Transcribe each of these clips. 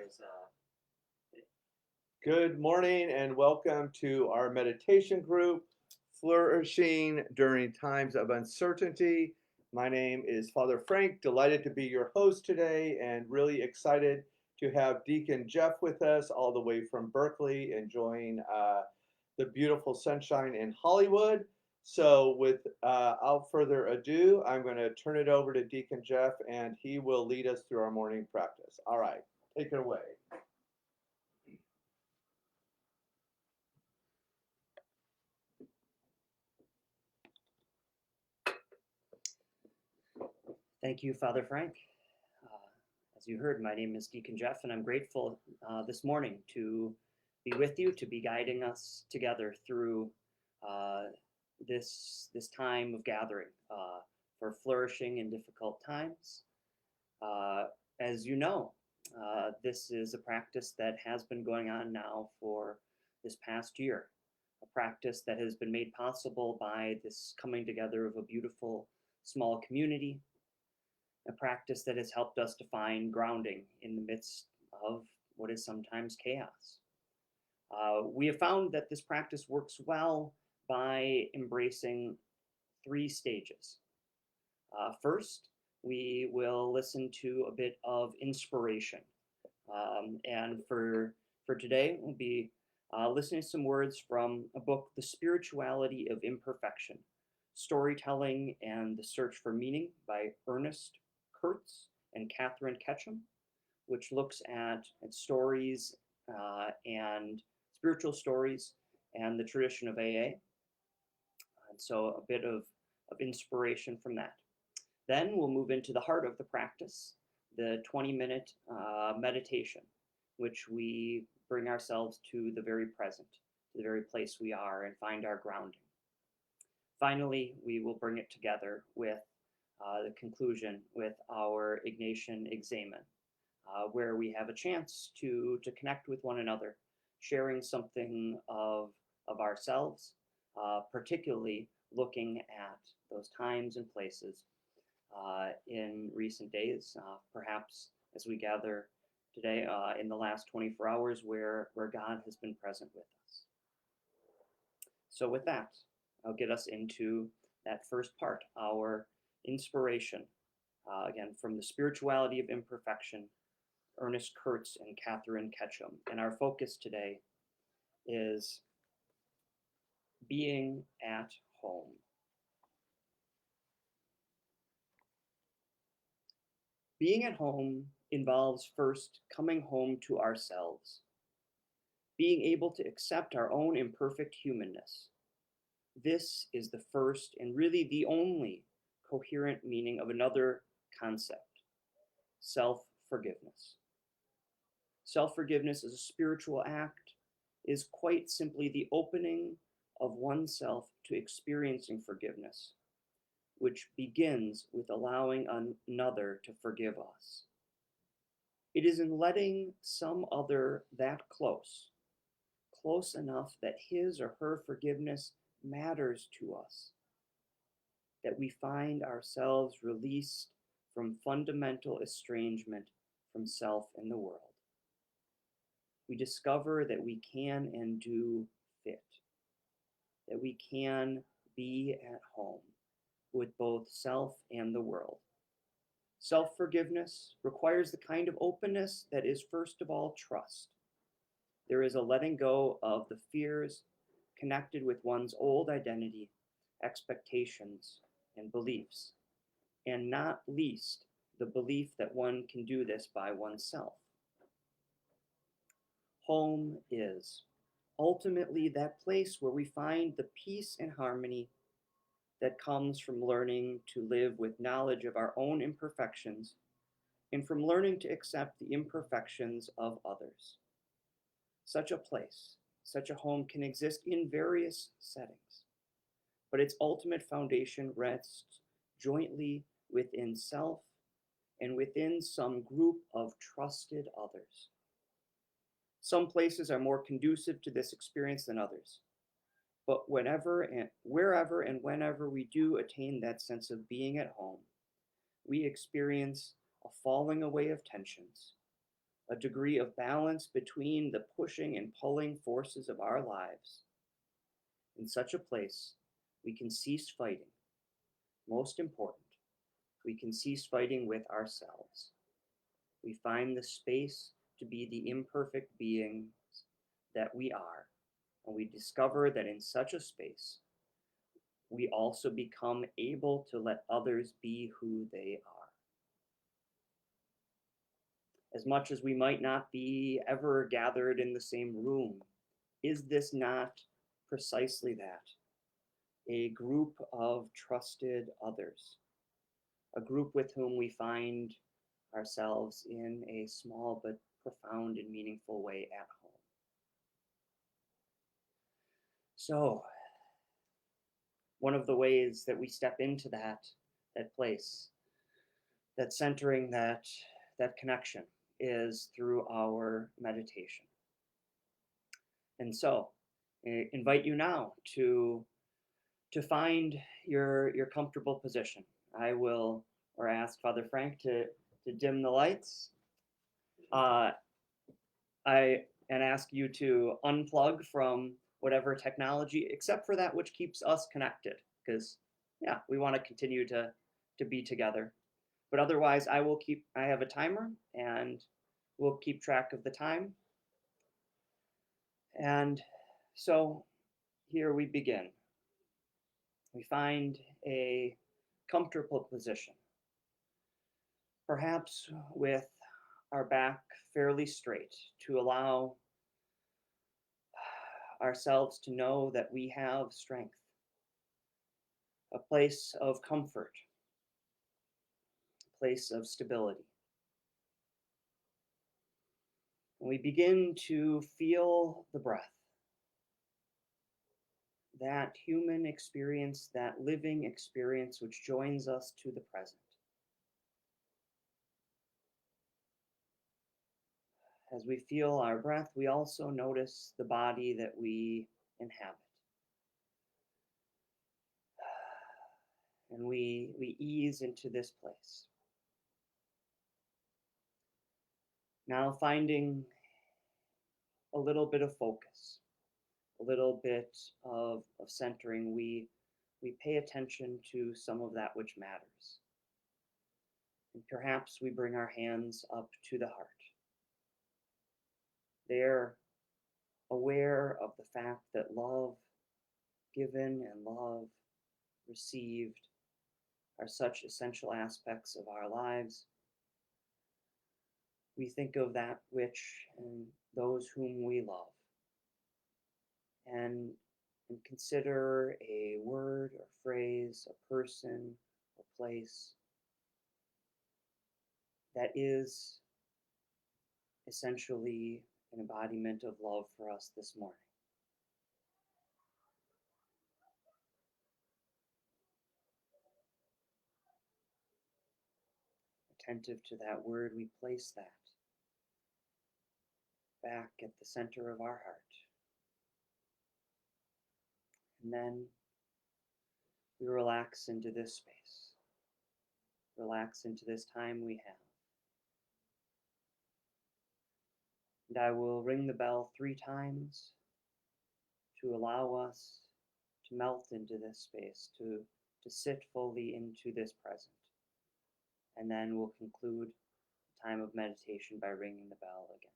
is Good morning and welcome to our meditation group, Flourishing During Times of Uncertainty. My name is Father Frank, delighted to be your host today and really excited to have Deacon Jeff with us all the way from Berkeley, enjoying the beautiful sunshine in Hollywood. So without further ado, I'm going to turn it over to Deacon Jeff and he will lead us through our morning practice. All right, take it away. Thank you, Father Frank. Uh, as you heard, my name is Deacon Jeff, and I'm grateful this morning to be with you, to be guiding us together through uh, this time of gathering for flourishing in difficult times. Uh, as you know, this is a practice that has been going on now for this past year, a practice that has been made possible by this coming together of a beautiful small community, a practice that has helped us to find grounding in the midst of what is sometimes chaos. We have found that this practice works well by embracing three stages. First, we will listen to a bit of inspiration. And for today, we'll be listening to some words from a book, The Spirituality of Imperfection, Storytelling and the Search for Meaning by Ernest Kurtz and Catherine Ketchum, which looks at stories and spiritual stories and the tradition of AA. And so a bit of inspiration from that. Then we'll move into the heart of the practice, the 20-minute meditation, which we bring ourselves to the very present, to the very place we are, and find our grounding. Finally, we will bring it together with the conclusion with our Ignatian Examen, where we have a chance to connect with one another, sharing something of ourselves, particularly looking at those times and places in recent days, perhaps as we gather today in the last 24 hours where God has been present with us. So with that, I'll get us into that first part, our inspiration, again, from The Spirituality of Imperfection, Ernest Kurtz and Catherine Ketchum. And our focus today is being at home. Being at home involves first coming home to ourselves, being able to accept our own imperfect humanness. This is the first and really the only coherent meaning of another concept, self-forgiveness. Self-forgiveness as a spiritual act is quite simply the opening of oneself to experiencing forgiveness, which begins with allowing another to forgive us. It is in letting some other that close enough that his or her forgiveness matters to us, that we find ourselves released from fundamental estrangement from self and the world. We discover that we can and do fit, that we can be at home with both self and the world. Self-forgiveness requires the kind of openness that is first of all trust. There is a letting go of the fears connected with one's old identity, expectations, and beliefs, and not least the belief that one can do this by oneself. Home is ultimately that place where we find the peace and harmony that comes from learning to live with knowledge of our own imperfections and from learning to accept the imperfections of others. Such a place, such a home can exist in various settings, but its ultimate foundation rests jointly within self and within some group of trusted others. Some places are more conducive to this experience than others, but wherever and whenever we do attain that sense of being at home, we experience a falling away of tensions, a degree of balance between the pushing and pulling forces of our lives. In such a place, we can cease fighting. Most important, we can cease fighting with ourselves. We find the space to be the imperfect beings that we are, and we discover that in such a space, we also become able to let others be who they are. As much as we might not be ever gathered in the same room, is this not precisely that? A group of trusted others, a group with whom we find ourselves in a small but profound and meaningful way at home. So, one of the ways that we step into that place, that centering, that connection, is through our meditation. And so, I invite you now to find your comfortable position. I will, or ask Father Frank to dim the lights. Uh, and ask you to unplug from whatever technology, except for that which keeps us connected, because yeah, we want to continue to be together. But otherwise, I have a timer, and we'll keep track of the time. And so here we begin. We find a comfortable position, perhaps with our back fairly straight, to allow ourselves to know that we have strength, a place of comfort, a place of stability. And we begin to feel the breath, that human experience, that living experience which joins us to the present. As we feel our breath, we also notice the body that we inhabit. And we ease into this place. Now finding a little bit of focus, a little bit of centering, we pay attention to some of that which matters. And perhaps we bring our hands up to the heart. They're aware of the fact that love given and love received are such essential aspects of our lives. We think of that which and those whom we love, and consider a word or phrase, a person or place that is essentially an embodiment of love for us this morning. Attentive to that word, we place that back at the center of our heart. And then we relax into this space, relax into this time we have. And I will ring the bell 3 times to allow us to melt into this space, to sit fully into this present. And then we'll conclude the time of meditation by ringing the bell again.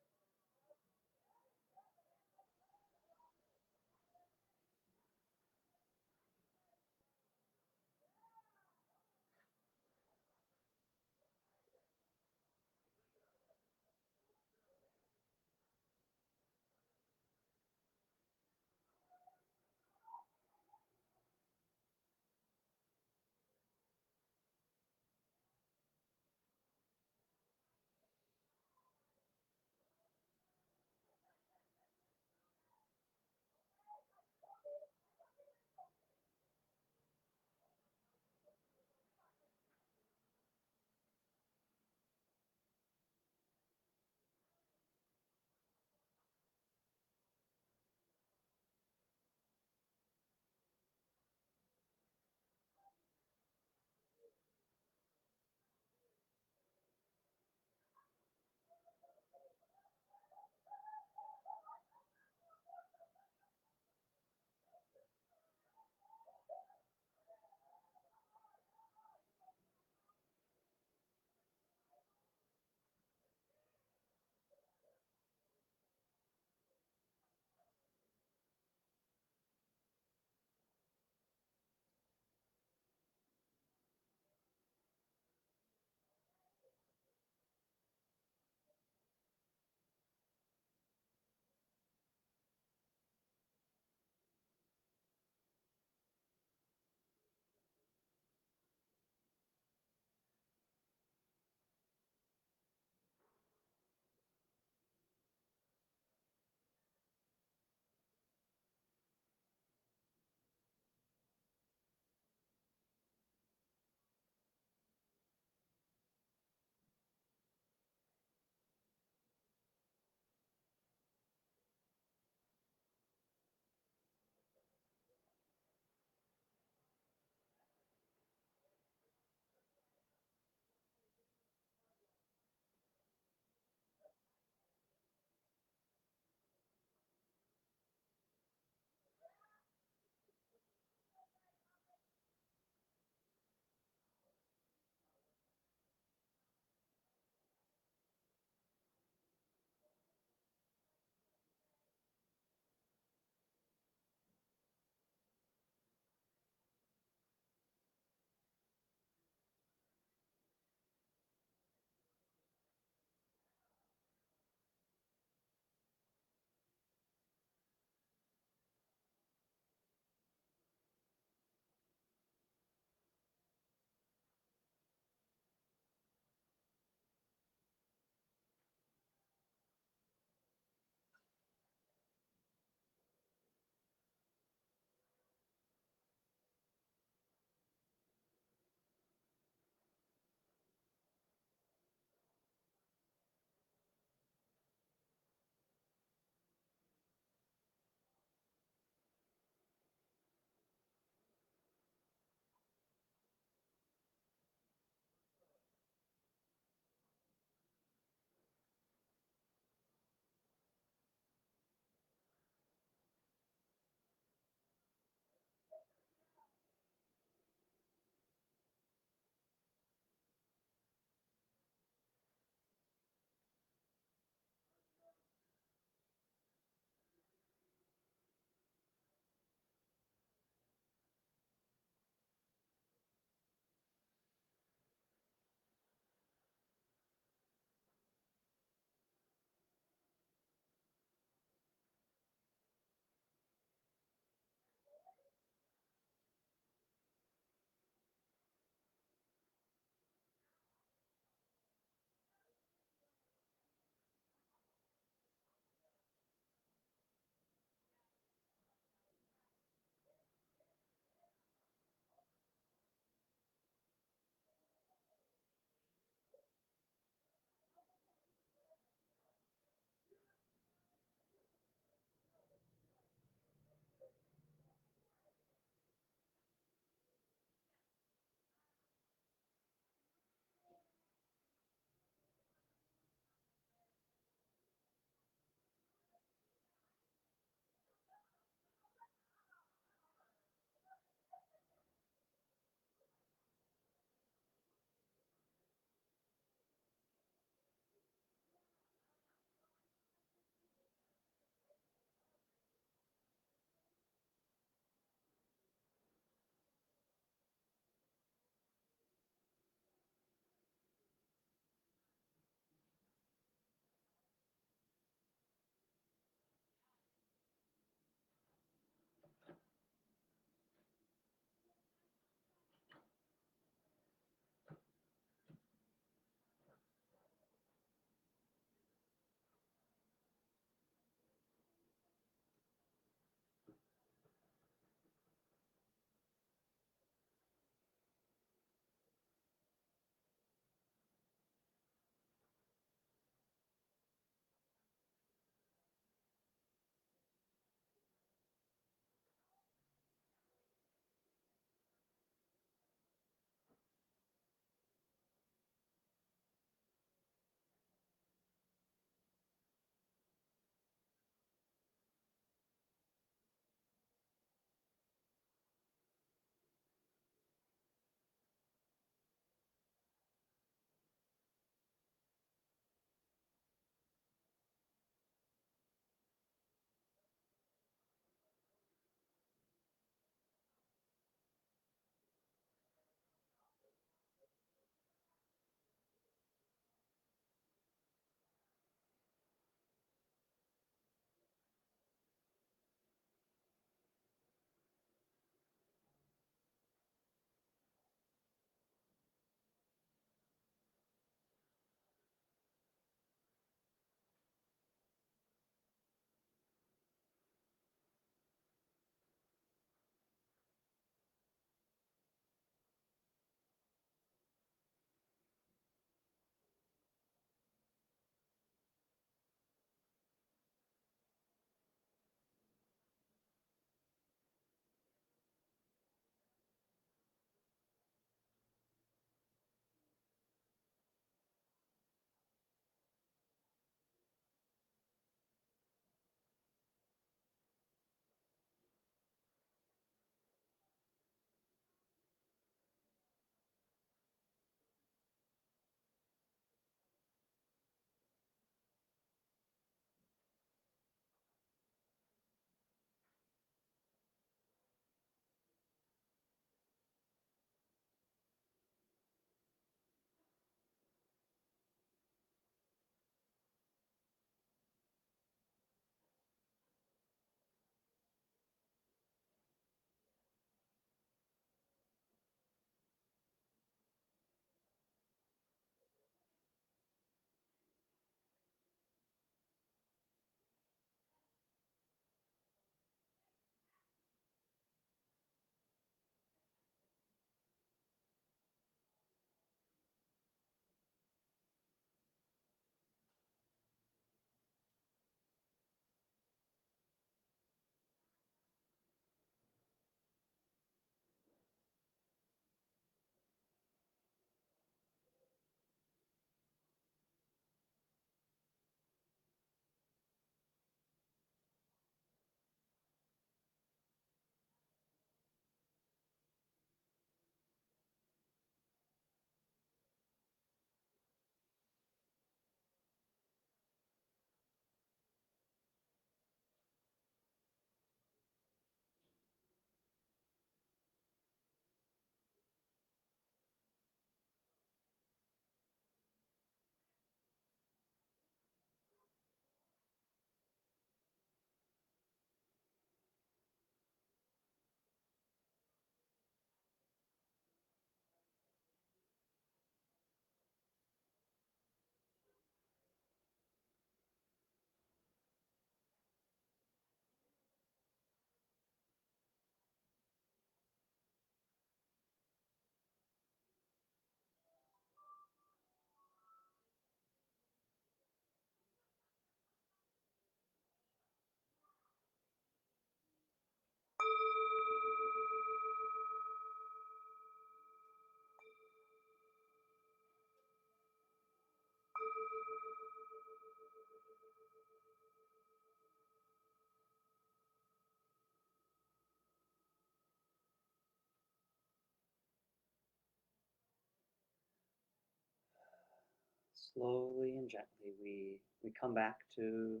slowly and gently we come back to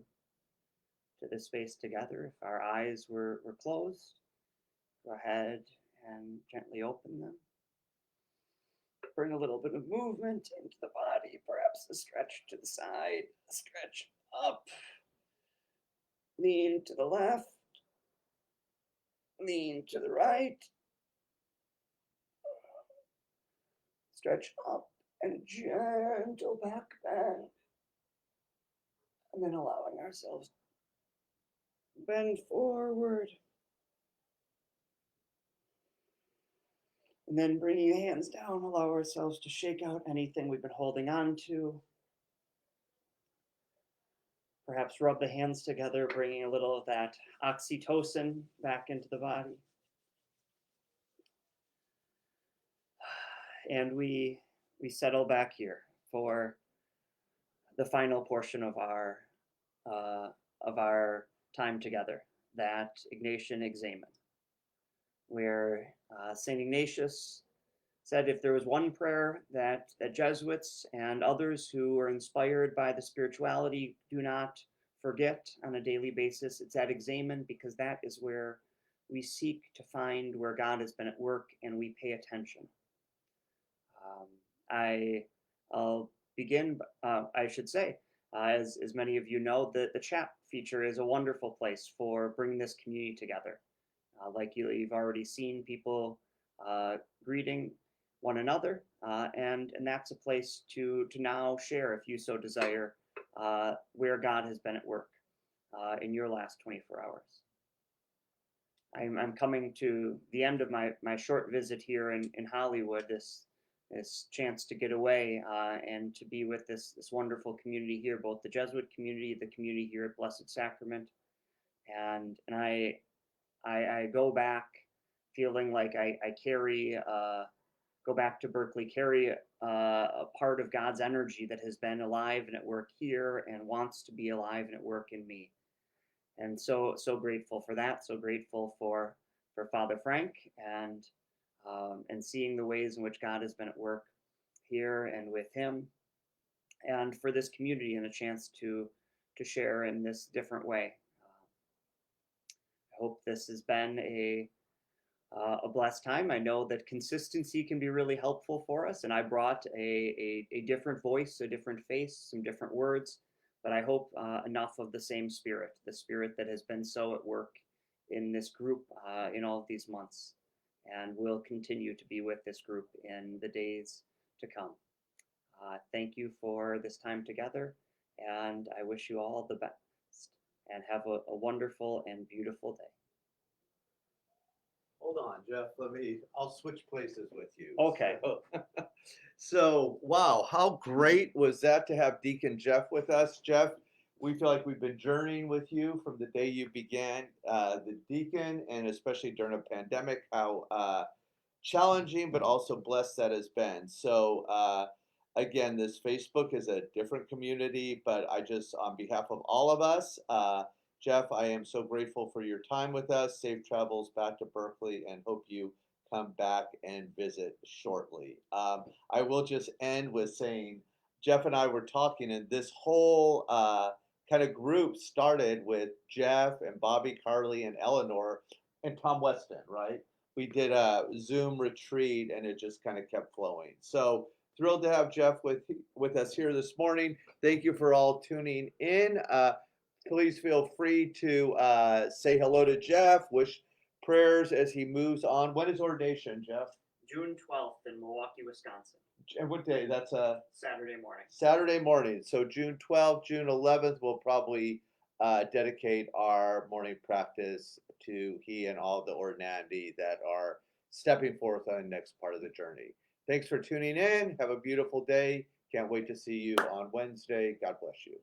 this space together. If our eyes were closed, go ahead and gently open them. Bring a little bit of movement into the body, perhaps a stretch to the side, a stretch up, lean to the left, lean to the right, stretch up and a gentle back bend, and then allowing ourselves to bend forward. And then bringing the hands down, allow ourselves to shake out anything we've been holding on to. Perhaps rub the hands together, bringing a little of that oxytocin back into the body. And we settle back here for the final portion of our time together, that Ignatian Examen, where St. Ignatius said if there was one prayer that Jesuits and others who are inspired by the spirituality do not forget on a daily basis, it's that Examen, because that is where we seek to find where God has been at work and we pay attention. I'll begin, I should say, as many of you know, the chat feature is a wonderful place for bringing this community together. Like you've already seen people greeting one another, and that's a place to now share, if you so desire, where God has been at work in your last 24 hours. I'm coming to the end of my short visit here in Hollywood, this chance to get away and to be with this wonderful community here, both the Jesuit community, the community here at Blessed Sacrament, and I go back feeling like I carry, go back to Berkeley, carry a part of God's energy that has been alive and at work here and wants to be alive and at work in me. And so grateful for that, so grateful for Father Frank and seeing the ways in which God has been at work here and with him, and for this community and a chance to share in this different way. I hope this has been a blessed time. I know that consistency can be really helpful for us, and I brought a different voice, a different face, some different words, but I hope enough of the same spirit, the spirit that has been so at work in this group in all of these months, and will continue to be with this group in the days to come. Thank you for this time together, and I wish you all the best, and have a wonderful and beautiful day. Hold on, Jeff. I'll switch places with you. Okay. So, wow, how great was that to have Deacon Jeff with us? Jeff, we feel like we've been journeying with you from the day you began the deacon, and especially during a pandemic, how challenging but also blessed that has been. So, again, this Facebook is a different community, but I just, on behalf of all of us, Jeff, I am so grateful for your time with us. Safe travels back to Berkeley, and hope you come back and visit shortly. I will just end with saying, Jeff and I were talking, and this whole kind of group started with Jeff and Bobby, Carly, and Eleanor, and Tom Weston, right? We did a Zoom retreat, and it just kind of kept flowing. So thrilled to have Jeff with us here this morning. Thank you for all tuning in. Please feel free to say hello to Jeff, wish prayers as he moves on. When is ordination, Jeff? June 12th in Milwaukee, Wisconsin. And what day? That's a Saturday morning. Saturday morning. So June 12th, June 11th, we'll probably dedicate our morning practice to he and all the ordinandi that are stepping forth on the next part of the journey. Thanks for tuning in. Have a beautiful day. Can't wait to see you on Wednesday. God bless you.